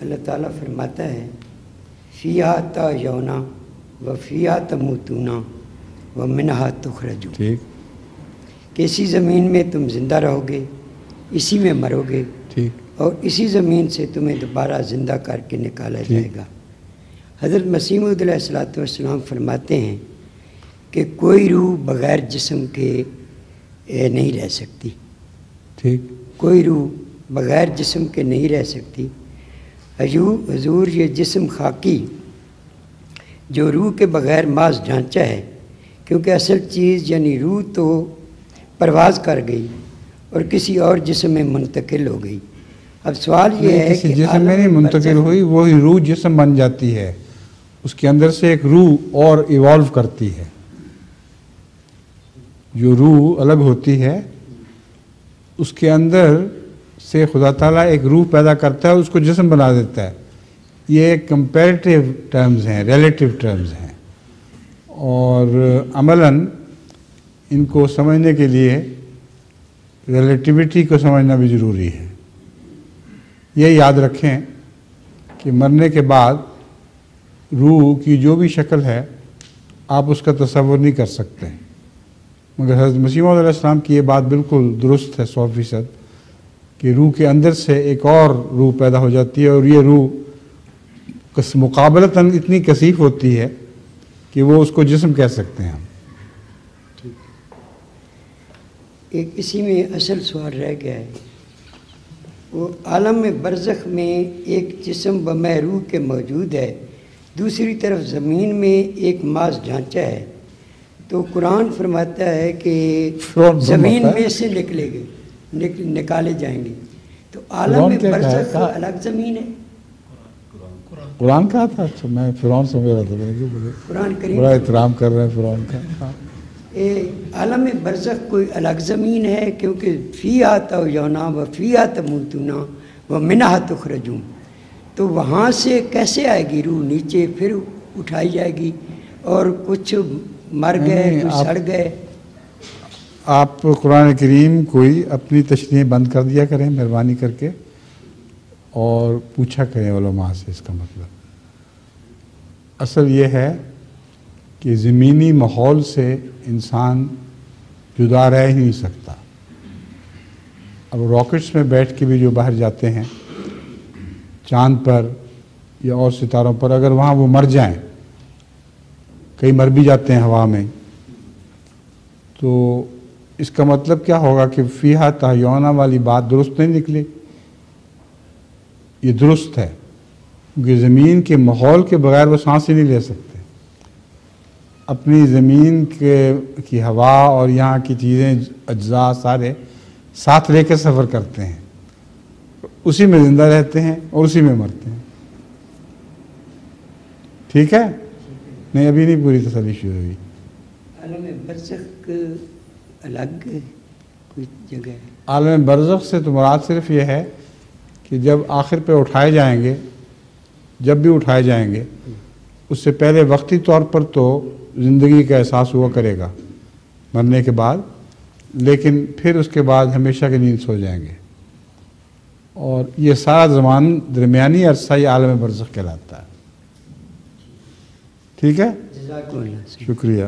اللہ تعالیٰ فرماتا ہے فیہا تحیون و فیہا تموتون و منہا تخرجون، ٹھیک، کہ اسی زمین میں تم زندہ رہو گے، اسی میں مرو گے، ٹھیک، اور اسی زمین سے تمہیں دوبارہ زندہ کر کے نکالا جائے گا۔ حضرت مسیح موعود علیہ الصلوۃ والسلام فرماتے ہیں کہ کوئی روح بغیر جسم کے نہیں رہ سکتی، ٹھیک، کوئی روح بغیر جسم کے نہیں رہ سکتی۔ حضور یہ جسم خاکی جو روح کے بغیر محض ڈھانچہ ہے، کیونکہ اصل چیز یعنی روح تو پرواز کر گئی اور کسی اور جسم میں منتقل ہو گئی۔ اب سوال یہ ہے کسی کہ جسم میں نہیں منتقل ہوئی، وہی روح جسم بن جاتی ہے، اس کے اندر سے ایک روح اور ایوالو کرتی ہے، جو روح الگ ہوتی ہے اس کے اندر سے خدا تعالیٰ ایک روح پیدا کرتا ہے، اس کو جسم بنا دیتا ہے۔ یہ کمپیریٹیو ٹرمز ہیں، ریلیٹیو ٹرمز ہیں، اور عملاً ان کو سمجھنے کے لیے ریلیٹیوٹی کو سمجھنا بھی ضروری ہے۔ یہ یاد رکھیں کہ مرنے کے بعد روح کی جو بھی شکل ہے آپ اس کا تصور نہیں کر سکتے، مگر حضرت مسیح موعود علیہ السلام کی یہ بات بالکل درست ہے 100%، کہ روح کے اندر سے ایک اور روح پیدا ہو جاتی ہے، اور یہ روح مقابلتاً اتنی کثیف ہوتی ہے کہ وہ اس کو جسم کہہ سکتے ہیں ہم۔ ایک اسی میں اصل سوال رہ گیا ہے، وہ عالم برزخ میں ایک جسم بمہ روح کے موجود ہے، دوسری طرف زمین میں ایک محض ڈھانچہ ہے، تو قرآن فرماتا ہے کہ زمین میں سے نکلے گے، نکالے جائیں گے، تو عالم برزخ الگ زمین ہے۔ قرآن کہا تھا؟ اچھا میں فرعون سمجھ رہا تھا، قرآن کریم بڑا احترام کر رہے ہیں فرعون کا۔ عالم برزخ کوئی الگ زمین ہے، کیونکہ فیہا تحیون و فیہا تموتون و منہا تخرجون، تو وہاں سے کیسے آئے گی روح نیچے، پھر اٹھائی جائے گی، اور کچھ مر گئے، کچھ سڑ گئے۔ آپ قرآن کریم کوئی اپنی تشریح بند کر دیا کریں مہربانی کر کے، اور پوچھا کریں علماء سے اس کا مطلب۔ اصل یہ ہے کہ زمینی ماحول سے انسان جدا رہ ہی نہیں سکتا۔ اب راکٹس میں بیٹھ کے بھی جو باہر جاتے ہیں چاند پر یا اور ستاروں پر، اگر وہاں وہ مر جائیں، کئی مر بھی جاتے ہیں ہوا میں، تو اس کا مطلب کیا ہوگا کہ فیہا تحیون والی بات درست نہیں نکلی۔ یہ درست ہے، کیونکہ زمین کے ماحول کے بغیر وہ سانس ہی نہیں لے سکتے۔ اپنی زمین کی ہوا اور یہاں کی چیزیں، اجزاء سارے ساتھ لے کے سفر کرتے ہیں، اسی میں زندہ رہتے ہیں اور اسی میں مرتے ہیں۔ ٹھیک ہے؟ نہیں ابھی نہیں پوری تسلی شروع ہوئی۔ عالم برزخ الگ کوئی جگہ ہے؟ عالم برزخ سے تو مراد صرف یہ ہے کہ جب آخر پہ اٹھائے جائیں گے، جب بھی اٹھائے جائیں گے، اس سے پہلے وقتی طور پر تو زندگی کا احساس ہوا کرے گا مرنے کے بعد، لیکن پھر اس کے بعد ہمیشہ کی نیند سو جائیں گے، اور یہ سارا زمان درمیانی عرصہ یہ عالم برزخ کہلاتا ہے۔ ٹھیک ہے؟ جزاک اللہ۔ شکریہ۔